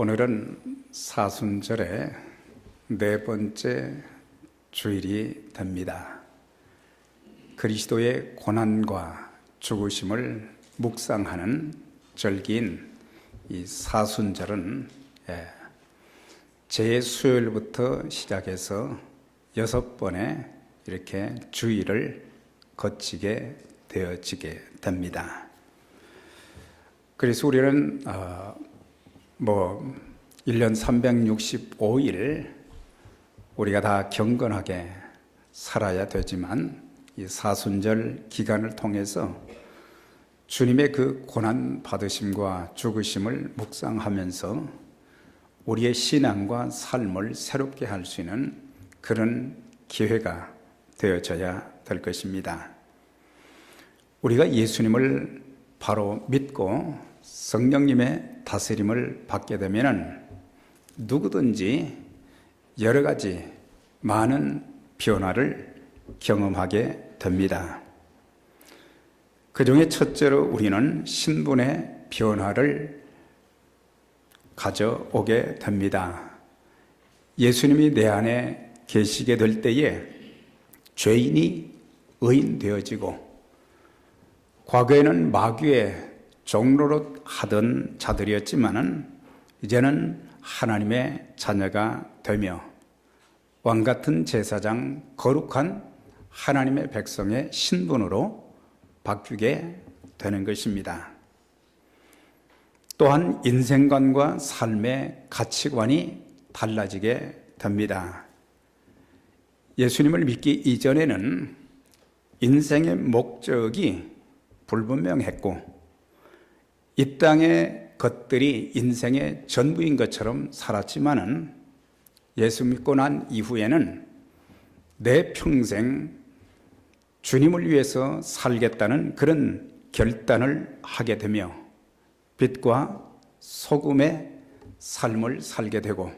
오늘은 사순절의 네 번째 주일이 됩니다. 그리스도의 고난과 죽으심을 묵상하는 절기인 이 사순절은 제수요일부터 시작해서 6번의 이렇게 주일을 거치게 되어지게 됩니다. 그래서 우리는 1년 365일 우리가 다 경건하게 살아야 되지만 이 사순절 기간을 통해서 주님의 그 고난 받으심과 죽으심을 묵상하면서 우리의 신앙과 삶을 새롭게 할 수 있는 그런 기회가 되어져야 될 것입니다. 우리가 예수님을 바로 믿고 성령님의 다스림을 받게 되면 누구든지 여러 가지 많은 변화를 경험하게 됩니다. 그 중에 첫째로 우리는 신분의 변화를 가져오게 됩니다. 예수님이 내 안에 계시게 될 때에 죄인이 의인 되어지고, 과거에는 마귀의 종로로 하던 자들이었지만은 이제는 하나님의 자녀가 되며 왕같은 제사장, 거룩한 하나님의 백성의 신분으로 바뀌게 되는 것입니다. 또한 인생관과 삶의 가치관이 달라지게 됩니다. 예수님을 믿기 이전에는 인생의 목적이 불분명했고 이 땅의 것들이 인생의 전부인 것처럼 살았지만은 예수 믿고 난 이후에는 내 평생 주님을 위해서 살겠다는 그런 결단을 하게 되며 빛과 소금의 삶을 살게 되고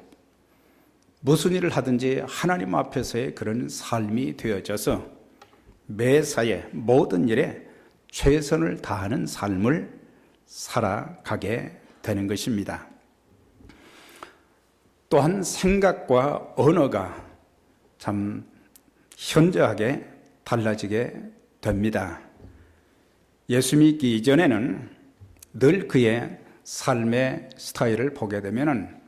무슨 일을 하든지 하나님 앞에서의 그런 삶이 되어져서 매사에 모든 일에 최선을 다하는 삶을 살아가게 되는 것입니다. 또한 생각과 언어가 참 현저하게 달라지게 됩니다. 예수 믿기 이전에는 늘 그의 삶의 스타일을 보게 되면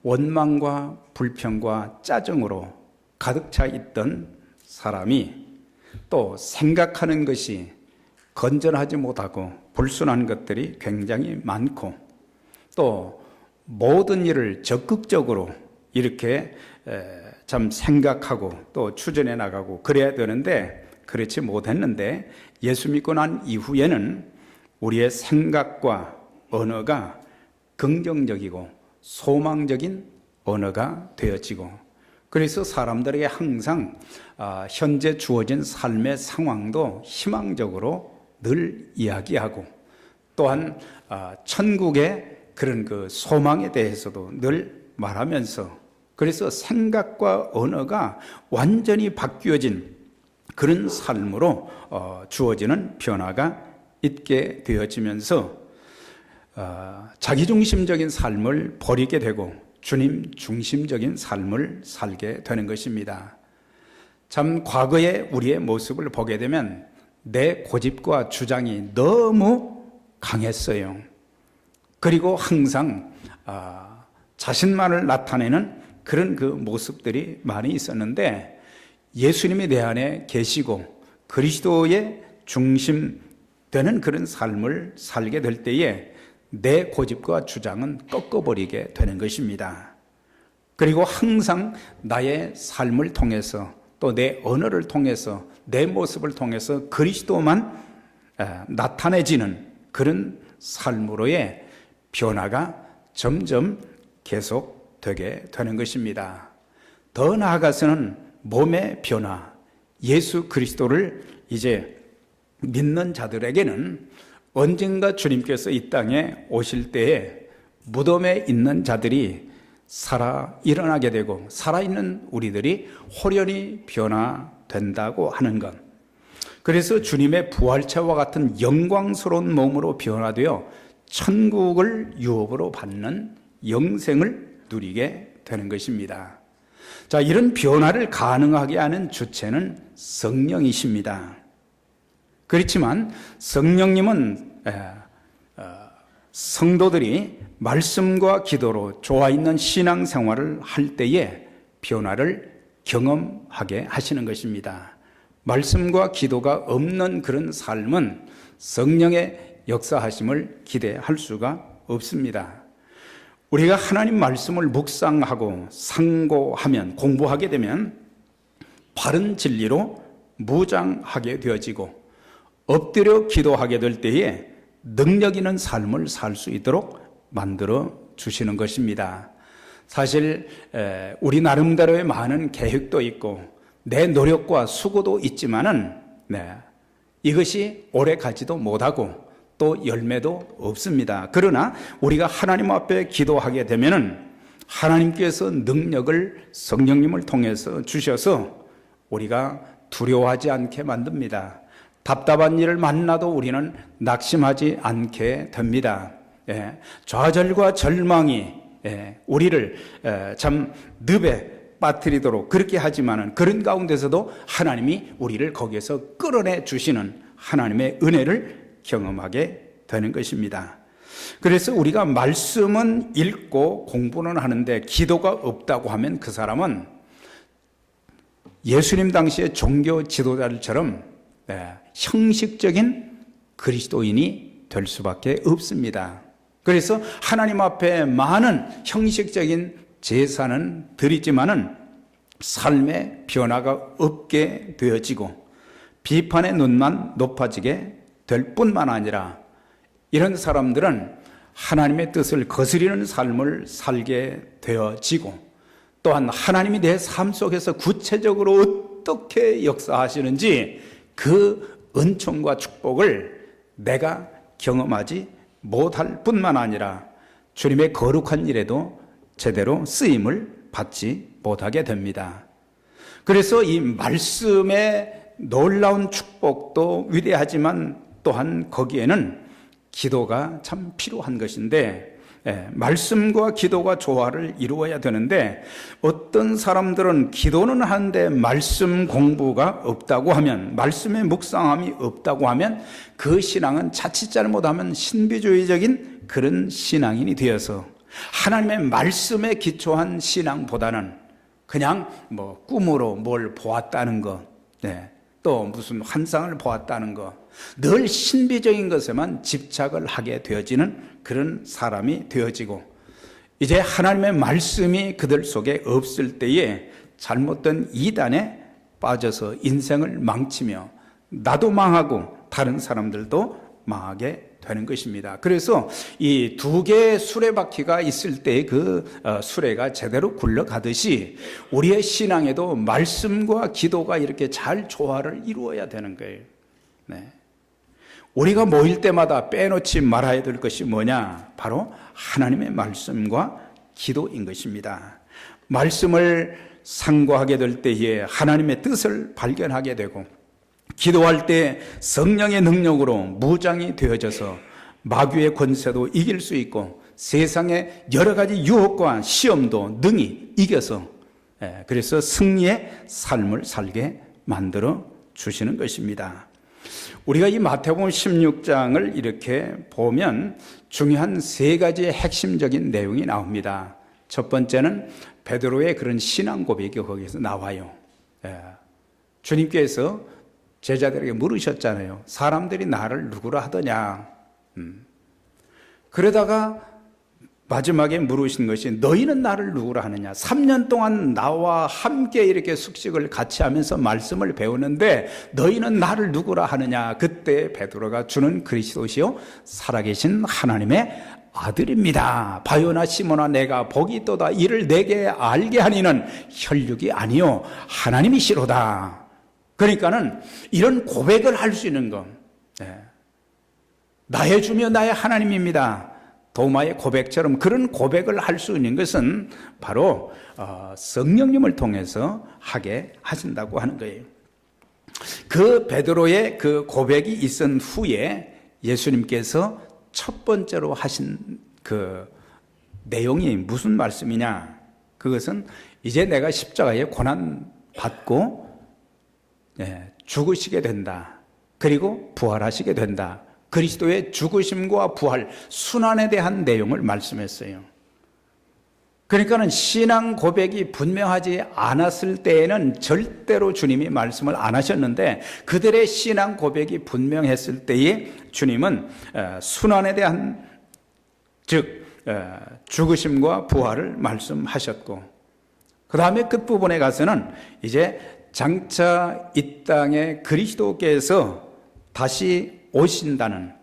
원망과 불평과 짜증으로 가득 차 있던 사람이 또 생각하는 것이 건전하지 못하고 불순한 것들이 굉장히 많고 또 모든 일을 적극적으로 이렇게 참 생각하고 또 추진해 나가고 그래야 되는데 그렇지 못했는데 예수 믿고 난 이후에는 우리의 생각과 언어가 긍정적이고 소망적인 언어가 되어지고 그래서 사람들에게 항상 현재 주어진 삶의 상황도 희망적으로 늘 이야기하고 또한 천국의 그런 그 소망에 대해서도 늘 말하면서 그래서 생각과 언어가 완전히 바뀌어진 그런 삶으로 주어지는 변화가 있게 되어지면서 자기중심적인 삶을 버리게 되고 주님 중심적인 삶을 살게 되는 것입니다. 참 과거의 우리의 모습을 보게 되면 내 고집과 주장이 너무 강했어요. 그리고 항상 자신만을 나타내는 그런 그 모습들이 많이 있었는데 예수님이 내 안에 계시고 그리스도의 중심되는 그런 삶을 살게 될 때에 내 고집과 주장은 꺾어버리게 되는 것입니다. 그리고 항상 나의 삶을 통해서 또 내 언어를 통해서 내 모습을 통해서 그리스도만 나타내지는 그런 삶으로의 변화가 점점 계속되게 되는 것입니다. 더 나아가서는 몸의 변화, 예수 그리스도를 이제 믿는 자들에게는 언젠가 주님께서 이 땅에 오실 때에 무덤에 있는 자들이 살아 일어나게 되고 살아있는 우리들이 홀연히 변화된다고 하는 것. 그래서 주님의 부활체와 같은 영광스러운 몸으로 변화되어 천국을 유업으로 받는 영생을 누리게 되는 것입니다. 자, 이런 변화를 가능하게 하는 주체는 성령이십니다. 그렇지만 성령님은 성도들이 말씀과 기도로 좋아있는 신앙생활을 할 때에 변화를 경험하게 하시는 것입니다. 말씀과 기도가 없는 그런 삶은 성령의 역사하심을 기대할 수가 없습니다. 우리가 하나님 말씀을 묵상하고 상고하면, 공부하게 되면 바른 진리로 무장하게 되어지고 엎드려 기도하게 될 때에 능력 있는 삶을 살 수 있도록 만들어 주시는 것입니다. 사실 우리 나름대로의 많은 계획도 있고 내 노력과 수고도 있지만은 이것이 오래 가지도 못하고 또 열매도 없습니다. 그러나 우리가 하나님 앞에 기도하게 되면은 하나님께서 능력을 성령님을 통해서 주셔서 우리가 두려워하지 않게 만듭니다. 답답한 일을 만나도 우리는 낙심하지 않게 됩니다. 좌절과 절망이 우리를 참 늪에 빠뜨리도록 그렇게 하지만은 그런 가운데서도 하나님이 우리를 거기에서 끌어내 주시는 하나님의 은혜를 경험하게 되는 것입니다. 그래서 우리가 말씀은 읽고 공부는 하는데 기도가 없다고 하면 그 사람은 예수님 당시의 종교 지도자들처럼 형식적인 그리스도인이 될 수밖에 없습니다. 그래서 하나님 앞에 많은 형식적인 제사는 드리지만은 삶의 변화가 없게 되어지고 비판의 눈만 높아지게 될 뿐만 아니라 이런 사람들은 하나님의 뜻을 거스리는 삶을 살게 되어지고 또한 하나님이 내 삶 속에서 구체적으로 어떻게 역사하시는지 그 은총과 축복을 내가 경험하지 못할 뿐만 아니라 주님의 거룩한 일에도 제대로 쓰임을 받지 못하게 됩니다. 그래서 이 말씀의 놀라운 축복도 위대하지만 또한 거기에는 기도가 참 필요한 것인데 말씀과 기도가 조화를 이루어야 되는데 어떤 사람들은 기도는 하는데 말씀 공부가 없다고 하면 말씀의 묵상함이 없다고 하면 그 신앙은 자칫 잘못하면 신비주의적인 그런 신앙인이 되어서 하나님의 말씀에 기초한 신앙보다는 그냥 꿈으로 뭘 보았다는 것, 또 무슨 환상을 보았다는 것, 늘 신비적인 것에만 집착을 하게 되어지는 그런 사람이 되어지고 이제 하나님의 말씀이 그들 속에 없을 때에 잘못된 이단에 빠져서 인생을 망치며 나도 망하고 다른 사람들도 망하게 되는 것입니다. 그래서 이 두 개의 수레바퀴가 있을 때 그 수레가 제대로 굴러가듯이 우리의 신앙에도 말씀과 기도가 이렇게 잘 조화를 이루어야 되는 거예요. 우리가 모일 때마다 빼놓지 말아야 될 것이 뭐냐? 바로 하나님의 말씀과 기도인 것입니다. 말씀을 상고하게 될 때에 하나님의 뜻을 발견하게 되고 기도할 때 성령의 능력으로 무장이 되어져서 마귀의 권세도 이길 수 있고 세상의 여러 가지 유혹과 시험도 능히 이겨서 그래서 승리의 삶을 살게 만들어 주시는 것입니다. 우리가 이 마태복음 16장을 이렇게 보면 중요한 세 가지의 핵심적인 내용이 나옵니다. 첫 번째는 베드로의 그런 신앙 고백이 거기서 나와요. 주님께서 제자들에게 물으셨잖아요. 사람들이 나를 누구라 하더냐. 그러다가 마지막에 물으신 것이 너희는 나를 누구라 하느냐. 3년 동안 나와 함께 이렇게 숙식을 같이 하면서 말씀을 배우는데 너희는 나를 누구라 하느냐. 그때 베드로가 주는 그리스도시요 살아계신 하나님의 아들입니다. 바요나 시모나 내가 복이 있도다. 이를 내게 알게 하니는 혈육이 아니요 하나님이시로다. 그러니까는 이런 고백을 할 수 있는 것, 나의 주며 나의 하나님입니다. 도마의 고백처럼 그런 고백을 할 수 있는 것은 바로 성령님을 통해서 하게 하신다고 하는 거예요. 그 베드로의 그 고백이 있은 후에 예수님께서 첫 번째로 하신 그 내용이 무슨 말씀이냐? 그것은 이제 내가 십자가에 고난 받고 죽으시게 된다. 그리고 부활하시게 된다. 그리스도의 죽으심과 부활, 순환에 대한 내용을 말씀했어요. 그러니까는 신앙 고백이 분명하지 않았을 때에는 절대로 주님이 말씀을 안 하셨는데, 그들의 신앙 고백이 분명했을 때에 주님은 순환에 대한, 즉 죽으심과 부활을 말씀하셨고, 그 다음에 끝부분에 가서는 이제 장차 이 땅에 그리스도께서 다시 오신다는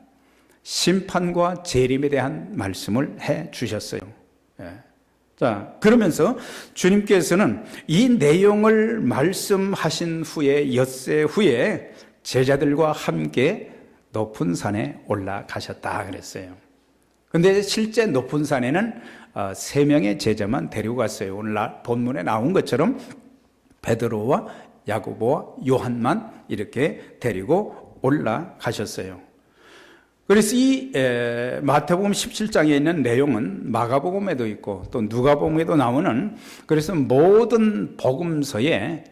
심판과 재림에 대한 말씀을 해 주셨어요. 자, 그러면서 주님께서는 이 내용을 말씀하신 후에 엿새 후에 제자들과 함께 높은 산에 올라가셨다 그랬어요. 근데 실제 높은 산에는 3명의 제자만 데리고 갔어요. 오늘 본문에 나온 것처럼 베드로와 야고보와 요한만 이렇게 데리고 올라가셨어요. 그래서 이 마태복음 17장에 있는 내용은 마가복음에도 있고 또 누가복음에도 나오는, 그래서 모든 복음서에,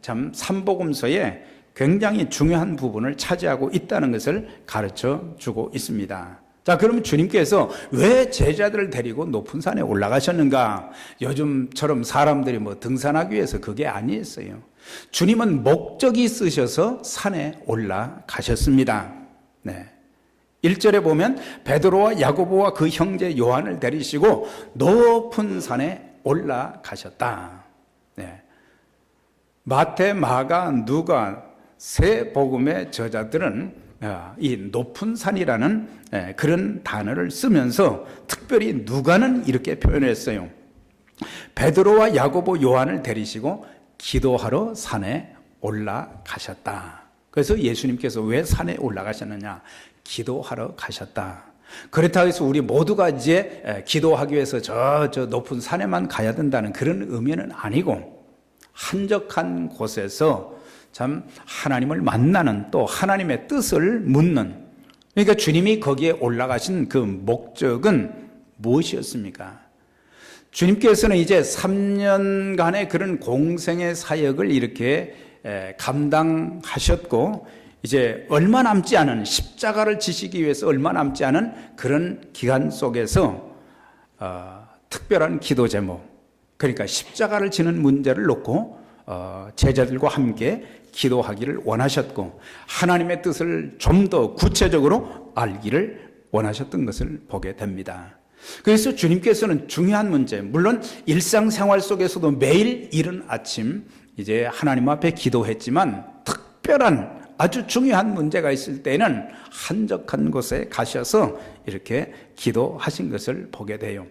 참 삼복음서에 굉장히 중요한 부분을 차지하고 있다는 것을 가르쳐 주고 있습니다. 자, 그러면 주님께서 왜 제자들을 데리고 높은 산에 올라가셨는가? 요즘처럼 사람들이 등산하기 위해서 그게 아니었어요. 주님은 목적이 있으셔서 산에 올라가셨습니다. 1절에 보면 베드로와 야고보와 그 형제 요한을 데리시고 높은 산에 올라가셨다. 마태, 마가, 누가 세 복음의 저자들은 이 높은 산이라는 그런 단어를 쓰면서 특별히 누가는 이렇게 표현했어요. 베드로와 야고보, 요한을 데리시고 기도하러 산에 올라가셨다. 그래서 예수님께서 왜 산에 올라가셨느냐? 기도하러 가셨다. 그렇다고 해서 우리 모두가 이제 기도하기 위해서 저 높은 산에만 가야 된다는 그런 의미는 아니고, 한적한 곳에서 참 하나님을 만나는, 또 하나님의 뜻을 묻는, 그러니까 주님이 거기에 올라가신 그 목적은 무엇이었습니까? 주님께서는 이제 3년간의 그런 공생의 사역을 이렇게 감당하셨고, 이제 얼마 남지 않은, 십자가를 지시기 위해서 얼마 남지 않은 그런 기간 속에서 특별한 기도 제목, 그러니까 십자가를 지는 문제를 놓고 제자들과 함께 기도하기를 원하셨고, 하나님의 뜻을 좀 더 구체적으로 알기를 원하셨던 것을 보게 됩니다. 그래서 주님께서는 중요한 문제, 물론 일상생활 속에서도 매일 이른 아침 이제 하나님 앞에 기도했지만, 특별한 아주 중요한 문제가 있을 때는 한적한 곳에 가셔서 이렇게 기도하신 것을 보게 돼요.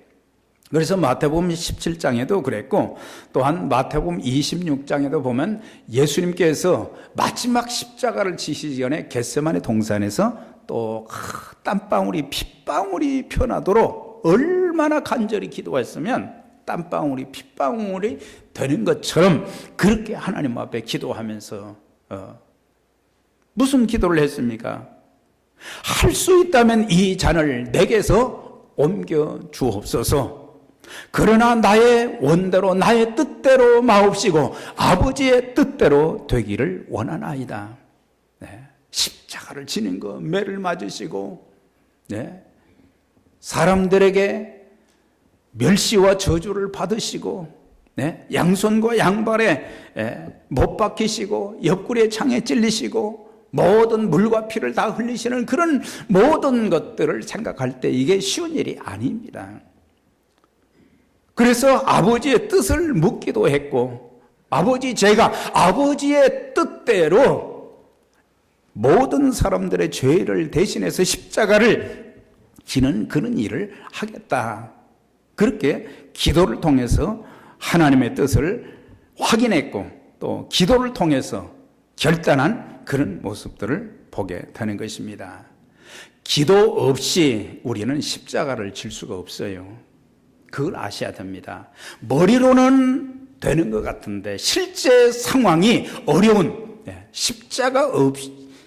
그래서 마태복음 17장에도 그랬고, 또한 마태복음 26장에도 보면 예수님께서 마지막 십자가를 지시기 전에 겟세마네 동산에서 또 땀방울이 핏방울이 편하도록 얼마나 간절히 기도했으면 땀방울이 핏방울이 되는 것처럼 그렇게 하나님 앞에 기도하면서 무슨 기도를 했습니까? 할 수 있다면 이 잔을 내게서 옮겨 주옵소서. 그러나 나의 원대로, 나의 뜻대로 마옵시고 아버지의 뜻대로 되기를 원하나이다. 십자가를 지는 거, 매를 맞으시고, 사람들에게 멸시와 저주를 받으시고, 양손과 양발에 못 박히시고 옆구리에 창에 찔리시고 모든 물과 피를 다 흘리시는 그런 모든 것들을 생각할 때 이게 쉬운 일이 아닙니다. 그래서 아버지의 뜻을 묻기도 했고, 제가 아버지의 뜻대로 모든 사람들의 죄를 대신해서 십자가를 지는 그런 일을 하겠다. 그렇게 기도를 통해서 하나님의 뜻을 확인했고, 또 기도를 통해서 결단한 그런 모습들을 보게 되는 것입니다. 기도 없이 우리는 십자가를 질 수가 없어요. 그걸 아셔야 됩니다. 머리로는 되는 것 같은데 실제 상황이 어려운,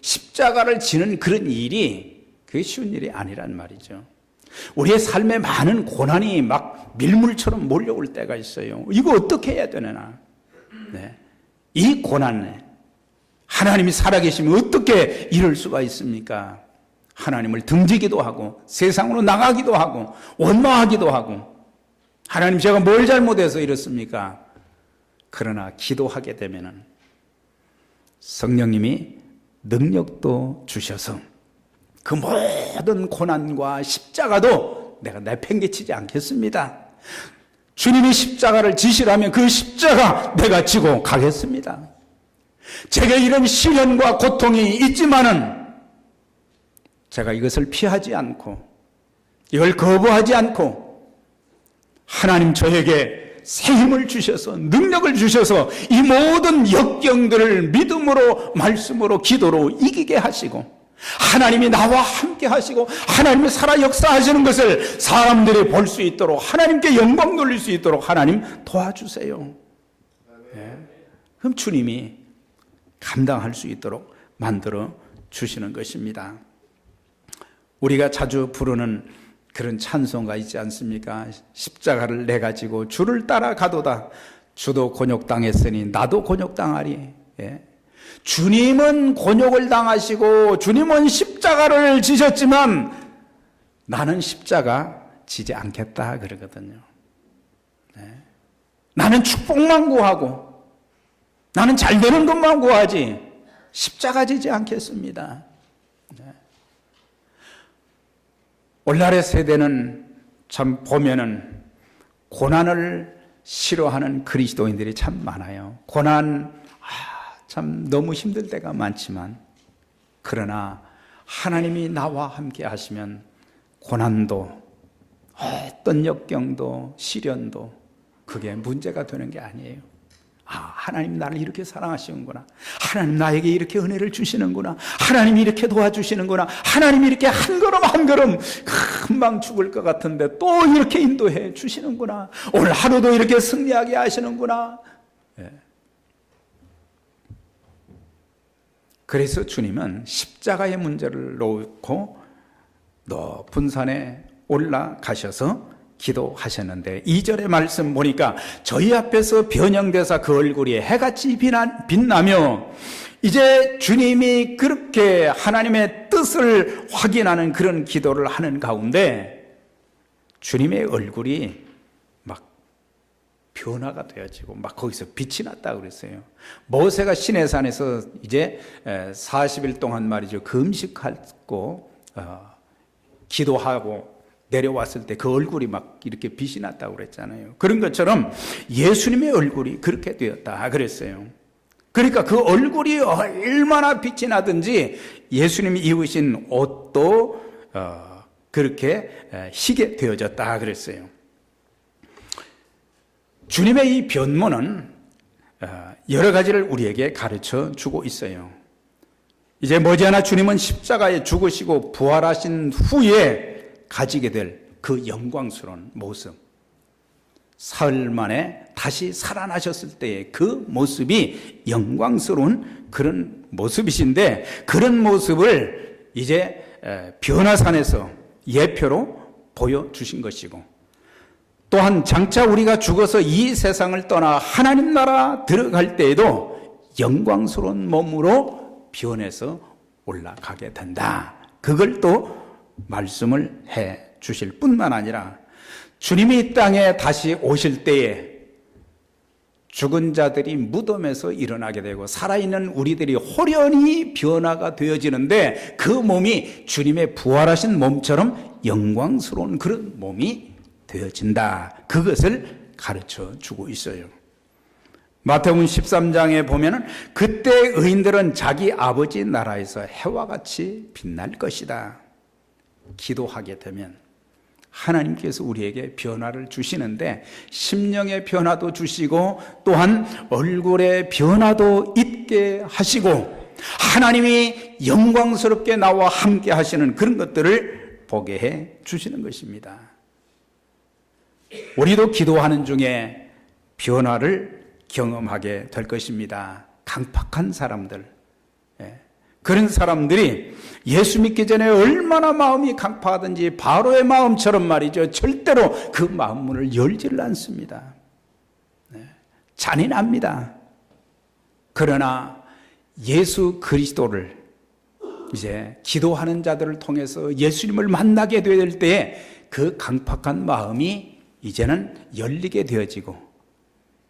십자가를 지는 그런 일이 그게 쉬운 일이 아니란 말이죠. 우리의 삶에 많은 고난이 막 밀물처럼 몰려올 때가 있어요. 이거 어떻게 해야 되나? 네. 이 고난에 하나님이 살아계시면 어떻게 이럴 수가 있습니까? 하나님을 등지기도 하고 세상으로 나가기도 하고 원망하기도 하고 하나님 제가 뭘 잘못해서 이렇습니까? 그러나 기도하게 되면은 성령님이 능력도 주셔서 그 모든 고난과 십자가도 내가 내팽개치지 않겠습니다. 주님이 십자가를 지시라면 그 십자가 내가 지고 가겠습니다. 제게 이런 시련과 고통이 있지만은 제가 이것을 피하지 않고 이걸 거부하지 않고 하나님 저에게 새 힘을 주셔서 능력을 주셔서 이 모든 역경들을 믿음으로 말씀으로 기도로 이기게 하시고 하나님이 나와 함께 하시고 하나님이 살아 역사하시는 것을 사람들이 볼 수 있도록 하나님께 영광 돌릴 수 있도록 하나님 도와주세요. 네. 그럼 주님이 감당할 수 있도록 만들어 주시는 것입니다. 우리가 자주 부르는 그런 찬송가 있지 않습니까? 십자가를 내가 지고 주를 따라가도다. 주도 곤욕당했으니 나도 곤욕당하리. 예. 주님은 곤욕을 당하시고 주님은 십자가를 지셨지만 나는 십자가 지지 않겠다 그러거든요. 네. 나는 축복만 구하고 나는 잘 되는 것만 구하지 십자가 지지 않겠습니다. 네. 오늘날의 세대는 참 보면은 고난을 싫어하는 그리스도인들이 참 많아요. 고난 참 너무 힘들 때가 많지만 그러나 하나님이 나와 함께 하시면 고난도 어떤 역경도 시련도 그게 문제가 되는 게 아니에요. 하나님 나를 이렇게 사랑하시는구나. 하나님 나에게 이렇게 은혜를 주시는구나. 하나님이 이렇게 도와주시는구나. 하나님이 이렇게 한 걸음 한 걸음 금방 죽을 것 같은데 또 이렇게 인도해 주시는구나. 오늘 하루도 이렇게 승리하게 하시는구나. 네. 그래서 주님은 십자가의 문제를 놓고 높은 산에 올라가셔서 기도하셨는데 2절의 말씀 보니까 저희 앞에서 변형되사 그 얼굴이 해같이 빛나며 이제 주님이 그렇게 하나님의 뜻을 확인하는 그런 기도를 하는 가운데 주님의 얼굴이 막 변화가 되어지고 막 거기서 빛이 났다고 그랬어요. 모세가 시내산에서 이제 40일 동안 말이죠. 금식하고 기도하고 내려왔을 때 그 얼굴이 막 이렇게 빛이 났다고 그랬잖아요. 그런 것처럼 예수님의 얼굴이 그렇게 되었다 그랬어요. 그러니까 그 얼굴이 얼마나 빛이 나든지 예수님이 입으신 옷도 그렇게 희게 되어졌다 그랬어요. 주님의 이 변모는 여러 가지를 우리에게 가르쳐 주고 있어요. 이제 머지않아 주님은 십자가에 죽으시고 부활하신 후에 가지게 될 그 영광스러운 모습, 사흘 만에 다시 살아나셨을 때의 그 모습이 영광스러운 그런 모습이신데 그런 모습을 이제 변화산에서 예표로 보여주신 것이고 또한 장차 우리가 죽어서 이 세상을 떠나 하나님 나라 들어갈 때에도 영광스러운 몸으로 변해서 올라가게 된다. 그걸 또 말씀을 해 주실 뿐만 아니라 주님이 이 땅에 다시 오실 때에 죽은 자들이 무덤에서 일어나게 되고 살아있는 우리들이 호련히 변화가 되어지는데 그 몸이 주님의 부활하신 몸처럼 영광스러운 그런 몸이 되어진다. 그것을 가르쳐 주고 있어요. 마태복음 13장에 보면은 그때 의인들은 자기 아버지 나라에서 해와 같이 빛날 것이다. 기도하게 되면 하나님께서 우리에게 변화를 주시는데 심령의 변화도 주시고 또한 얼굴의 변화도 있게 하시고 하나님이 영광스럽게 나와 함께 하시는 그런 것들을 보게 해 주시는 것입니다. 우리도 기도하는 중에 변화를 경험하게 될 것입니다. 강팍한 사람들, 그런 사람들이 예수 믿기 전에 얼마나 마음이 강팍하든지 바로의 마음처럼 말이죠. 절대로 그 마음 문을 열지를 않습니다. 잔인합니다. 그러나 예수 그리스도를 이제 기도하는 자들을 통해서 예수님을 만나게 될 때에 그 강팍한 마음이 이제는 열리게 되어지고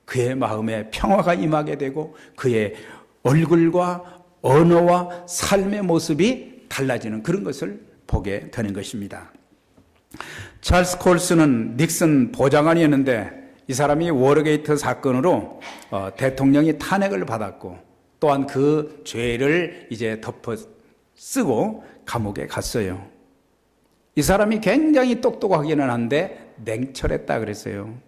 그의 마음에 평화가 임하게 되고 그의 얼굴과 언어와 삶의 모습이 달라지는 그런 것을 보게 되는 것입니다. 찰스 콜스는 닉슨 보좌관이었는데 이 사람이 워터게이트 사건으로 대통령이 탄핵을 받았고 또한 그 죄를 이제 덮어 쓰고 감옥에 갔어요. 이 사람이 굉장히 똑똑하기는 한데 냉철했다 그랬어요.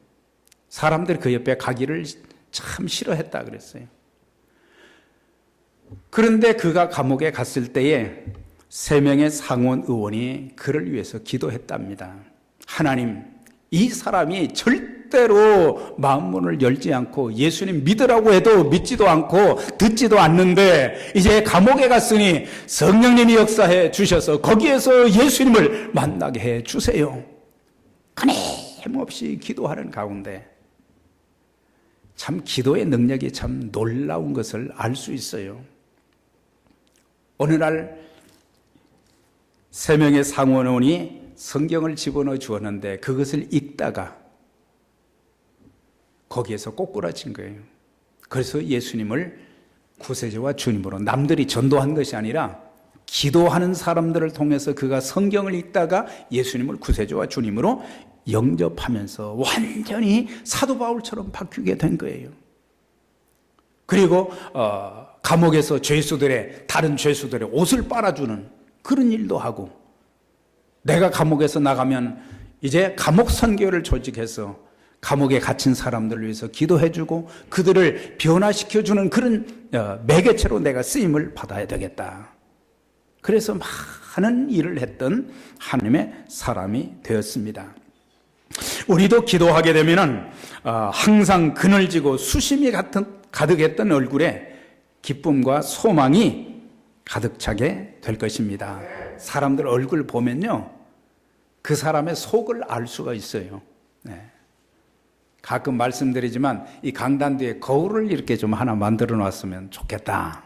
사람들이 그 옆에 가기를 참 싫어했다 그랬어요. 그런데 그가 감옥에 갔을 때에 3명의 상원 의원이 그를 위해서 기도했답니다. 하나님, 이 사람이 절대로 마음문을 열지 않고 예수님 믿으라고 해도 믿지도 않고 듣지도 않는데 이제 감옥에 갔으니 성령님이 역사해 주셔서 거기에서 예수님을 만나게 해 주세요. 끊임없이 기도하는 가운데 참 기도의 능력이 참 놀라운 것을 알 수 있어요. 어느 날 3명의 상원의원이 성경을 집어넣어 주었는데 그것을 읽다가 거기에서 꼬꾸라진 거예요. 그래서 예수님을 구세주와 주님으로 남들이 전도한 것이 아니라 기도하는 사람들을 통해서 그가 성경을 읽다가 예수님을 구세주와 주님으로 영접하면서 완전히 사도 바울처럼 바뀌게 된 거예요. 그리고 감옥에서 다른 죄수들의 옷을 빨아주는 그런 일도 하고 내가 감옥에서 나가면 이제 감옥 선교를 조직해서 감옥에 갇힌 사람들을 위해서 기도해주고 그들을 변화시켜주는 그런 매개체로 내가 쓰임을 받아야 되겠다. 그래서 많은 일을 했던 하나님의 사람이 되었습니다. 우리도 기도하게 되면은 항상 그늘지고 수심이 가득했던 얼굴에 기쁨과 소망이 가득 차게 될 것입니다. 사람들 얼굴 보면요, 그 사람의 속을 알 수가 있어요. 네. 가끔 말씀드리지만 이 강단 뒤에 거울을 이렇게 좀 하나 만들어 놨으면 좋겠다.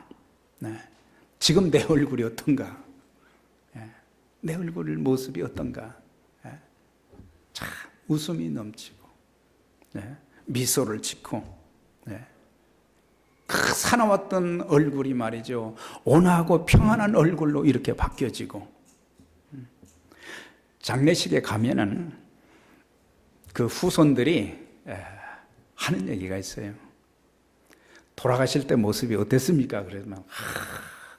네. 지금 내 얼굴이 어떤가? 네. 내 얼굴 모습이 어떤가? 네. 참 웃음이 넘치고 네. 미소를 짓고 네. 그 사나웠던 얼굴이 말이죠, 온화하고 평안한 얼굴로 이렇게 바뀌어지고 장례식에 가면은 그 후손들이 하는 얘기가 있어요. 돌아가실 때 모습이 어땠습니까? 그러면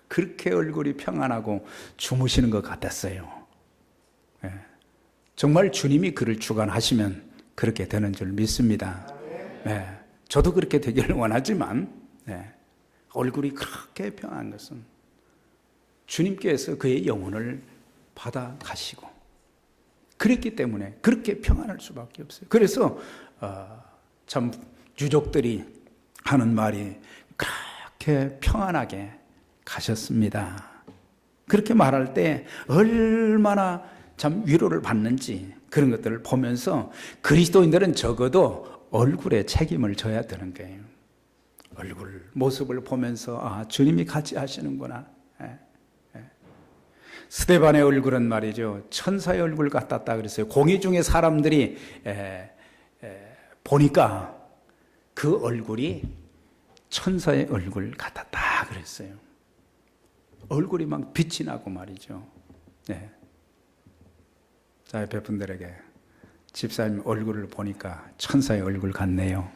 그렇게 얼굴이 평안하고 주무시는 것 같았어요. 정말 주님이 그를 주관하시면 그렇게 되는 줄 믿습니다. 저도 그렇게 되기를 원하지만 얼굴이 그렇게 평안한 것은 주님께서 그의 영혼을 받아 가시고 그랬기 때문에 그렇게 평안할 수밖에 없어요. 그래서 참 유족들이 하는 말이 그렇게 평안하게 가셨습니다. 그렇게 말할 때 얼마나 참 위로를 받는지 그런 것들을 보면서 그리스도인들은 적어도 얼굴에 책임을 져야 되는 거예요. 얼굴 모습을 보면서 주님이 같이 하시는구나. 스데반의 얼굴은 말이죠, 천사의 얼굴 같았다 그랬어요. 공회 중에 사람들이 보니까 그 얼굴이 천사의 얼굴 같았다 그랬어요. 얼굴이 막 빛이 나고 말이죠. 자, 옆에 분들에게 집사님 얼굴을 보니까 천사의 얼굴 같네요.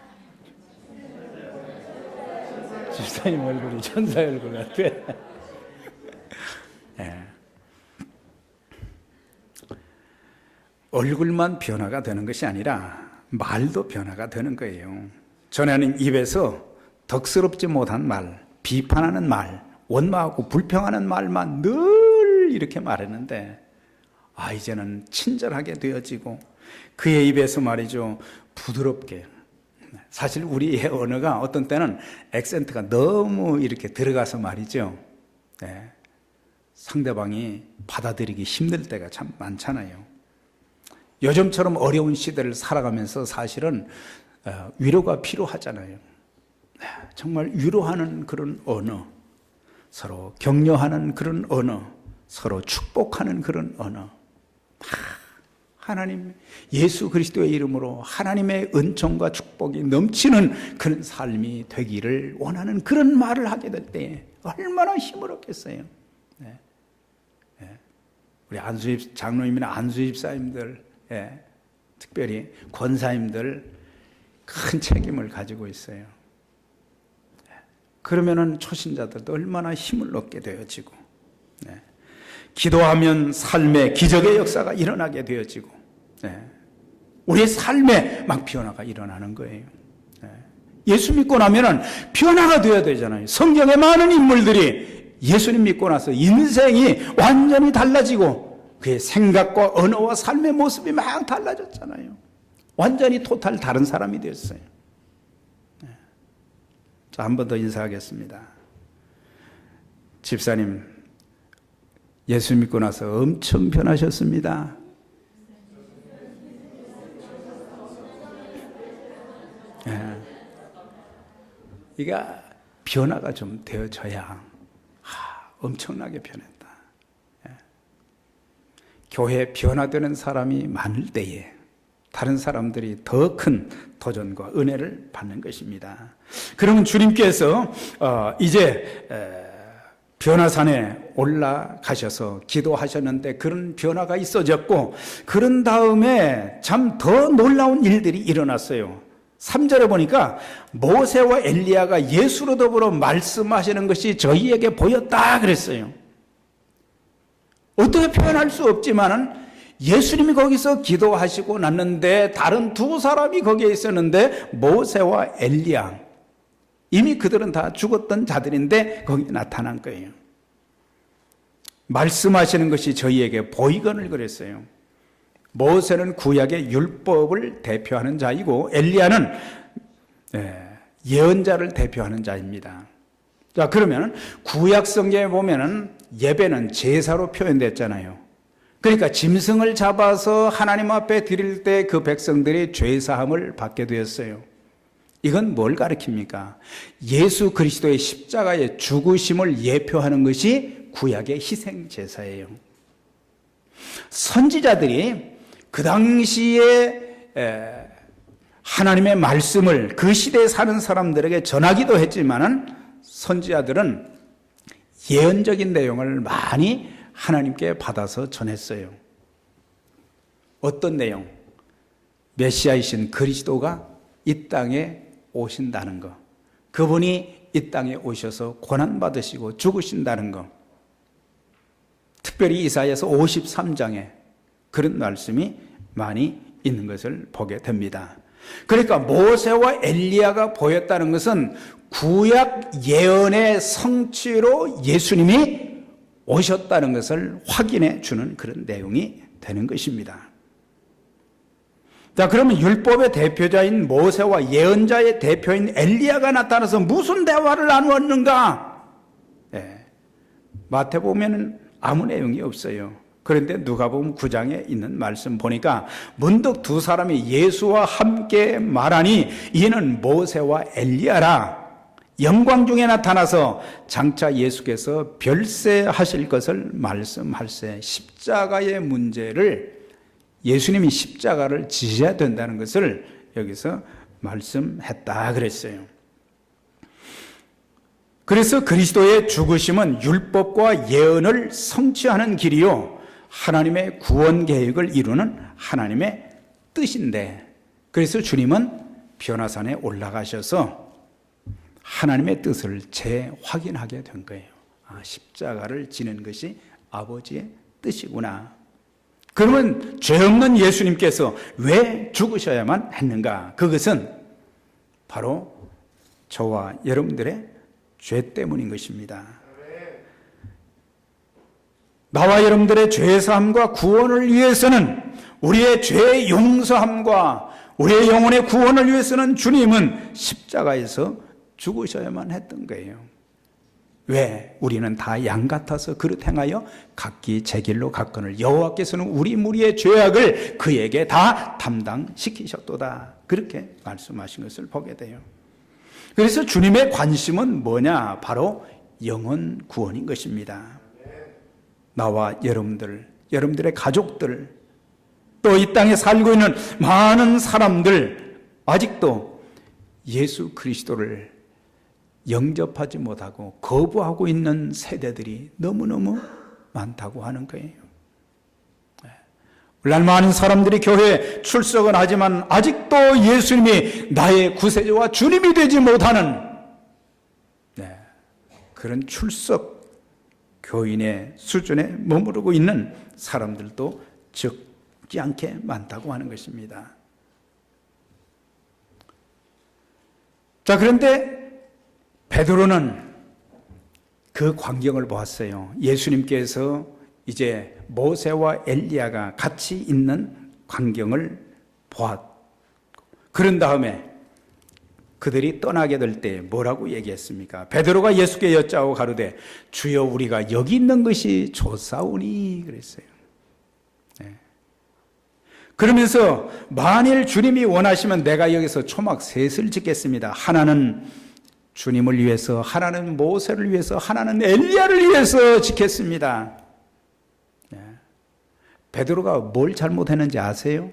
집사님 얼굴이 천사의 얼굴 같아. 얼굴만 변화가 되는 것이 아니라 말도 변화가 되는 거예요. 전에는 입에서 덕스럽지 못한 말, 비판하는 말, 원망하고 불평하는 말만 늘 이렇게 말했는데 이제는 친절하게 되어지고 그의 입에서 말이죠, 부드럽게. 사실 우리의 언어가 어떤 때는 액센트가 너무 이렇게 들어가서 말이죠, 상대방이 받아들이기 힘들 때가 참 많잖아요. 요즘처럼 어려운 시대를 살아가면서 사실은 위로가 필요하잖아요. 정말 위로하는 그런 언어, 서로 격려하는 그런 언어, 서로 축복하는 그런 언어. 하나님, 예수 그리스도의 이름으로 하나님의 은총과 축복이 넘치는 그런 삶이 되기를 원하는 그런 말을 하게 될 때 얼마나 힘을 얻겠어요. 우리 안수집 장로님이나 안수집사님들, 특별히 권사님들 큰 책임을 가지고 있어요. 그러면은 초신자들도 얼마나 힘을 얻게 되어지고, 기도하면 삶의 기적의 역사가 일어나게 되어지고, 우리의 삶에 막 변화가 일어나는 거예요. 예수 믿고 나면은 변화가 되어야 되잖아요. 성경의 많은 인물들이 예수님 믿고 나서 인생이 완전히 달라지고 그의 생각과 언어와 삶의 모습이 막 달라졌잖아요. 완전히 토탈 다른 사람이 되었어요. 자, 한 번 더 인사하겠습니다. 집사님, 예수 믿고 나서 엄청 변하셨습니다. 이게 변화가 좀 되어져야 엄청나게 변했다. 교회에 변화되는 사람이 많을 때에 다른 사람들이 더 큰 도전과 은혜를 받는 것입니다. 그러면 주님께서 이제 변화산에 올라가셔서 기도하셨는데 그런 변화가 있어졌고, 그런 다음에 참 더 놀라운 일들이 일어났어요. 3절에 보니까 모세와 엘리야가 예수로 더불어 말씀하시는 것이 저희에게 보였다 그랬어요. 어떻게 표현할 수 없지만은 예수님이 거기서 기도하시고 났는데 다른 두 사람이 거기에 있었는데 모세와 엘리야, 이미 그들은 다 죽었던 자들인데 거기에 나타난 거예요. 말씀하시는 것이 저희에게 보이거늘 그랬어요. 모세는 구약의 율법을 대표하는 자이고 엘리야는 예언자를 대표하는 자입니다. 자, 그러면 구약 성경에 보면은 예배는 제사로 표현됐잖아요. 그러니까 짐승을 잡아서 하나님 앞에 드릴 때 그 백성들이 죄사함을 받게 되었어요. 이건 뭘 가리킵니까? 예수 그리스도의 십자가의 죽으심을 예표하는 것이 구약의 희생 제사예요. 선지자들이 그 당시에 하나님의 말씀을 그 시대에 사는 사람들에게 전하기도 했지만은 선지자들은 예언적인 내용을 많이 하나님께 받아서 전했어요. 어떤 내용? 메시아이신 그리스도가 이 땅에 오신다는 것, 그분이 이 땅에 오셔서 고난받으시고 죽으신다는 것, 특별히 이사야서 53장에 그런 말씀이 많이 있는 것을 보게 됩니다. 그러니까 모세와 엘리야가 보였다는 것은 구약 예언의 성취로 예수님이 오셨다는 것을 확인해 주는 그런 내용이 되는 것입니다. 자, 그러면 율법의 대표자인 모세와 예언자의 대표인 엘리야가 나타나서 무슨 대화를 나누었는가? 마태복음에는 아무 내용이 없어요. 그런데 누가복음 9장에 있는 말씀 보니까 문득 두 사람이 예수와 함께 말하니 이는 모세와 엘리야라. 영광 중에 나타나서 장차 예수께서 별세하실 것을 말씀할세. 십자가의 문제를, 예수님이 십자가를 지셔야 된다는 것을 여기서 말씀했다 그랬어요. 그래서 그리스도의 죽으심은 율법과 예언을 성취하는 길이요 하나님의 구원 계획을 이루는 하나님의 뜻인데, 그래서 주님은 변화산에 올라가셔서 하나님의 뜻을 재확인하게 된 거예요. 십자가를 지는 것이 아버지의 뜻이구나. 그러면 죄 없는 예수님께서 왜 죽으셔야만 했는가? 그것은 바로 저와 여러분들의 죄 때문인 것입니다. 나와 여러분들의 죄사함과 구원을 위해서는, 우리의 죄 용서함과 우리의 영혼의 구원을 위해서는 주님은 십자가에서 죽으셔야만 했던 거예요. 왜? 우리는 다 양 같아서 그릇 행하여 각기 제 길로 갔거늘 여호와께서는 우리 무리의 죄악을 그에게 다 담당시키셨도다. 그렇게 말씀하신 것을 보게 돼요. 그래서 주님의 관심은 뭐냐? 바로 영혼 구원인 것입니다. 나와 여러분들의 가족들, 또 이 땅에 살고 있는 많은 사람들, 아직도 예수 그리스도를 영접하지 못하고 거부하고 있는 세대들이 너무너무 많다고 하는 거예요. 오늘날 많은 사람들이 교회에 출석은 하지만 아직도 예수님이 나의 구세주와 주님이 되지 못하는 그런 출석 교인의 수준에 머무르고 있는 사람들도 적지 않게 많다고 하는 것입니다. 자, 그런데 베드로는 그 광경을 보았어요. 예수님께서 이제 모세와 엘리야가 같이 있는 광경을 보았고, 그런 다음에 그들이 떠나게 될 때 뭐라고 얘기했습니까? 베드로가 예수께 여짜오 가로되 주여 우리가 여기 있는 것이 좋사오니 그랬어요. 그러면서 만일 주님이 원하시면 내가 여기서 초막 셋을 짓겠습니다. 하나는 주님을 위해서, 하나는 모세를 위해서, 하나는 엘리야를 위해서 짓겠습니다. 베드로가 뭘 잘못했는지 아세요?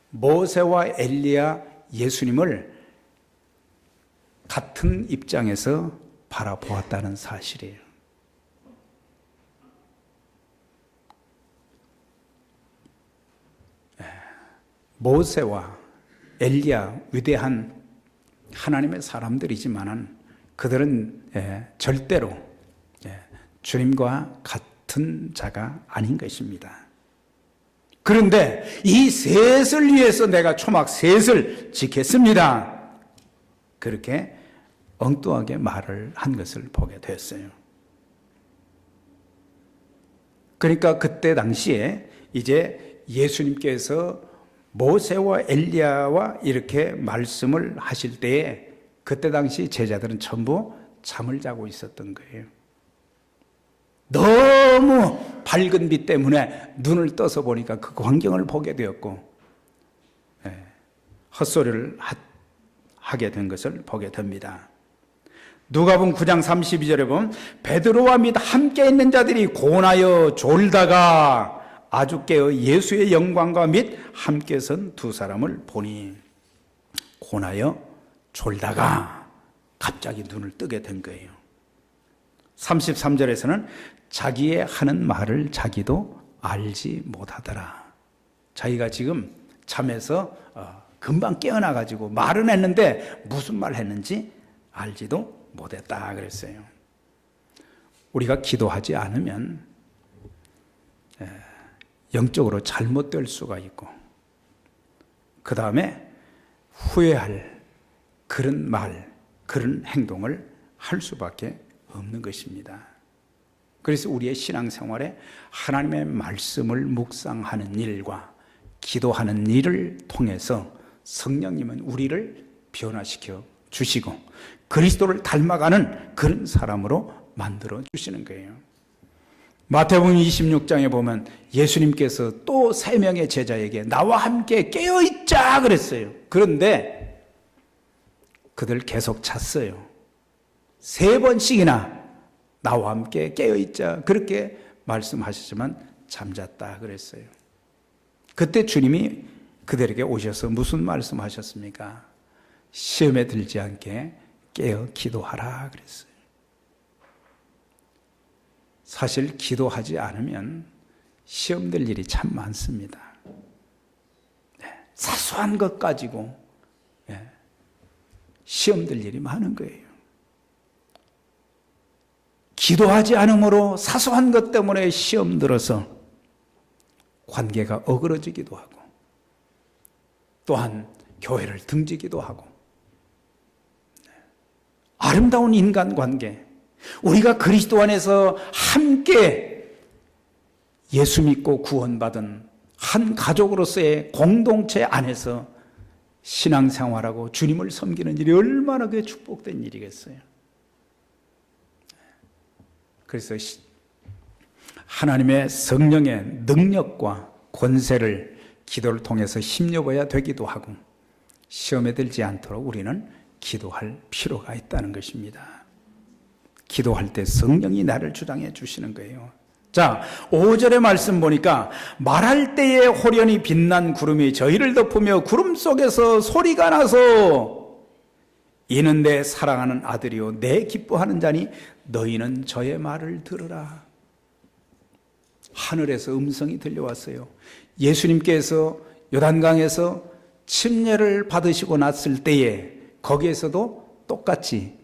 모세와 엘리야, 예수님을 같은 입장에서 바라보았다는 사실이에요. 모세와 엘리야 위대한 하나님의 사람들이지만은 그들은 절대로 주님과 같은 자가 아닌 것입니다. 그런데 이 셋을 위해서 내가 초막 셋을 짓겠습니다. 그렇게 엉뚱하게 말을 한 것을 보게 됐어요. 그러니까 그때 당시에 이제 예수님께서 모세와 엘리야와 이렇게 말씀을 하실 때에 그때 당시 제자들은 전부 잠을 자고 있었던 거예요. 너무 밝은 빛 때문에 눈을 떠서 보니까 그 광경을 보게 되었고 헛소리를 하게 된 것을 보게 됩니다. 누가복음 9장 32절에 보면 베드로와 및 함께 있는 자들이 고나여 졸다가 아주 깨어 예수의 영광과 및 함께 선 두 사람을 보니, 고나여 졸다가 갑자기 눈을 뜨게 된 거예요. 33절에서는 자기의 하는 말을 자기도 알지 못하더라. 자기가 지금 잠에서 금방 깨어나가지고 말은 했는데 무슨 말 했는지 알지도 못했다 그랬어요. 우리가 기도하지 않으면 영적으로 잘못될 수가 있고, 그 다음에 후회할 그런 말, 그런 행동을 할 수밖에 없는 것입니다. 그래서 우리의 신앙생활에 하나님의 말씀을 묵상하는 일과 기도하는 일을 통해서 성령님은 우리를 변화시켜 주시고 그리스도를 닮아가는 그런 사람으로 만들어 주시는 거예요. 마태복음 26장에 보면 예수님께서 또 3명의 제자에게 나와 함께 깨어있자 그랬어요. 그런데 그들 계속 잤어요. 3번씩이나 나와 함께 깨어있자 그렇게 말씀하셨지만 잠잤다 그랬어요. 그때 주님이 그들에게 오셔서 무슨 말씀하셨습니까? 시험에 들지 않게 깨어 기도하라 그랬어요. 사실 기도하지 않으면 시험될 일이 참 많습니다. 사소한 것 가지고 시험될 일이 많은 거예요. 기도하지 않으므로 사소한 것 때문에 시험 들어서 관계가 어그러지기도 하고, 또한 교회를 등지기도 하고, 아름다운 인간관계, 우리가 그리스도 안에서 함께 예수 믿고 구원받은 한 가족으로서의 공동체 안에서 신앙생활하고 주님을 섬기는 일이 얼마나 그게 축복된 일이겠어요. 그래서 하나님의 성령의 능력과 권세를 기도를 통해서 힘입어야 되기도 하고 시험에 들지 않도록 우리는 기도할 필요가 있다는 것입니다. 기도할 때 성령이 나를 주장해 주시는 거예요. 자, 5절의 말씀 보니까 말할 때에 호련히 빛난 구름이 저희를 덮으며 구름 속에서 소리가 나서 이는 내 사랑하는 아들이요 내 기뻐하는 자니 너희는 저의 말을 들으라. 하늘에서 음성이 들려왔어요. 예수님께서 요단강에서 침례를 받으시고 났을 때에 거기에서도 똑같이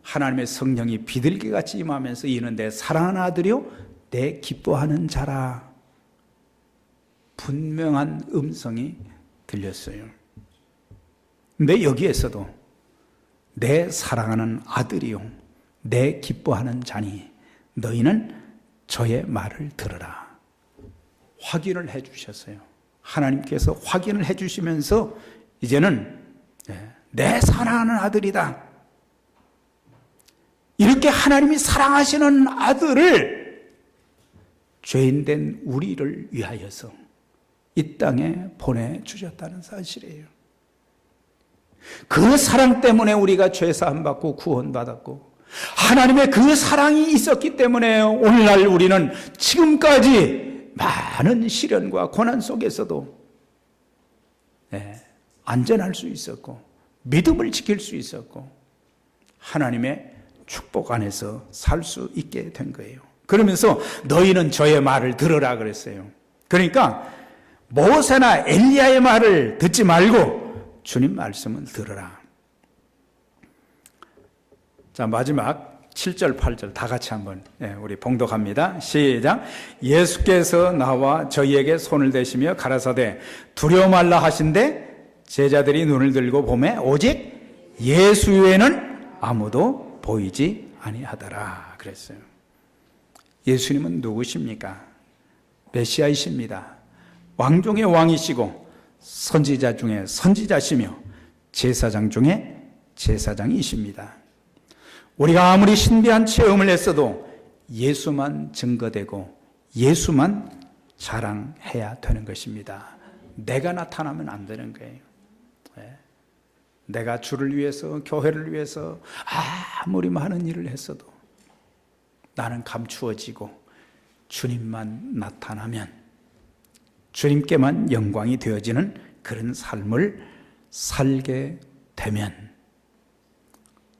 하나님의 성령이 비둘기같이 임하면서 이는 내 사랑하는 아들이요 내 기뻐하는 자라. 분명한 음성이 들렸어요. 근데 여기에서도 내 사랑하는 아들이요 내 기뻐하는 자니 너희는 저의 말을 들으라. 확인을 해 주셨어요. 하나님께서 확인을 해 주시면서 이제는 내 사랑하는 아들이다. 이렇게 하나님이 사랑하시는 아들을 죄인된 우리를 위하여서 이 땅에 보내주셨다는 사실이에요. 그 사랑 때문에 우리가 죄사함 받고 구원받았고 하나님의 그 사랑이 있었기 때문에 오늘날 우리는 지금까지 많은 시련과 고난 속에서도 안전할 수 있었고 믿음을 지킬 수 있었고 하나님의 축복 안에서 살 수 있게 된 거예요. 그러면서 너희는 저의 말을 들으라 그랬어요. 그러니까 모세나 엘리야의 말을 듣지 말고 주님 말씀을 들으라. 자, 마지막 7절, 8절 다 같이 한번 우리 봉독합니다. 시작. 예수께서 나와 저희에게 손을 대시며 가라사대 두려워 말라 하신대 제자들이 눈을 들고 보매 오직 예수 외에는 아무도 보이지 아니하더라 그랬어요. 예수님은 누구십니까? 메시아이십니다. 왕 중의 왕이시고 선지자 중에 선지자시며 제사장 중에 제사장이십니다. 우리가 아무리 신비한 체험을 했어도 예수만 증거되고 예수만 자랑해야 되는 것입니다. 내가 나타나면 안 되는 거예요. 내가 주를 위해서 교회를 위해서 아무리 많은 일을 했어도 나는 감추어지고 주님만 나타나면 주님께만 영광이 되어지는 그런 삶을 살게 되면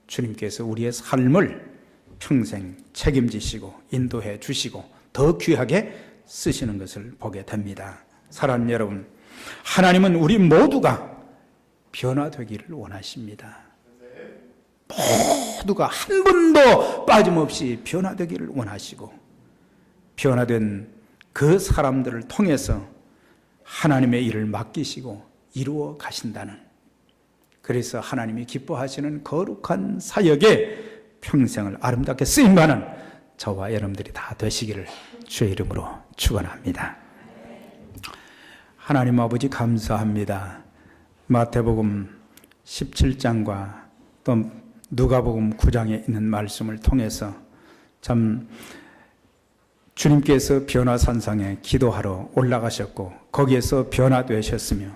주님께서 우리의 삶을 평생 책임지시고 인도해 주시고 더 귀하게 쓰시는 것을 보게 됩니다. 사랑하는 여러분, 하나님은 우리 모두가 변화되기를 원하십니다. 모두가 한 분도 빠짐없이 변화되기를 원하시고 변화된 그 사람들을 통해서 하나님의 일을 맡기시고 이루어 가신다는, 그래서 하나님이 기뻐하시는 거룩한 사역에 평생을 아름답게 쓰임받는 저와 여러분들이 다 되시기를 주의 이름으로 축원합니다. 하나님 아버지 감사합니다. 마태복음 17장과 또 누가복음 9장에 있는 말씀을 통해서 참 주님께서 변화산상에 기도하러 올라가셨고 거기에서 변화되셨으며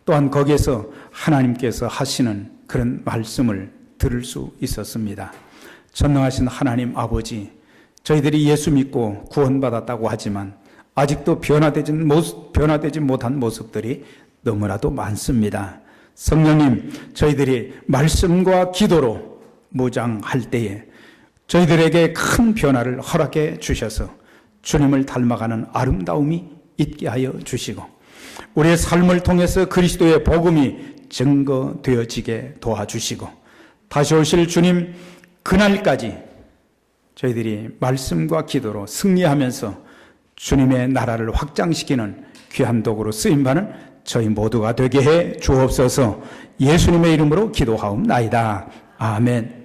또한 거기에서 하나님께서 하시는 그런 말씀을 들을 수 있었습니다. 전능하신 하나님 아버지, 저희들이 예수 믿고 구원받았다고 하지만 아직도 변화되지 못한 모습들이 너무나도 많습니다. 성령님, 저희들이 말씀과 기도로 무장할 때에 저희들에게 큰 변화를 허락해 주셔서 주님을 닮아가는 아름다움이 있게 하여 주시고 우리의 삶을 통해서 그리스도의 복음이 증거되어지게 도와주시고 다시 오실 주님 그날까지 저희들이 말씀과 기도로 승리하면서 주님의 나라를 확장시키는 귀한 도구로 쓰임받는 저희 모두가 되게 해 주옵소서. 예수님의 이름으로 기도하옵나이다. 아멘.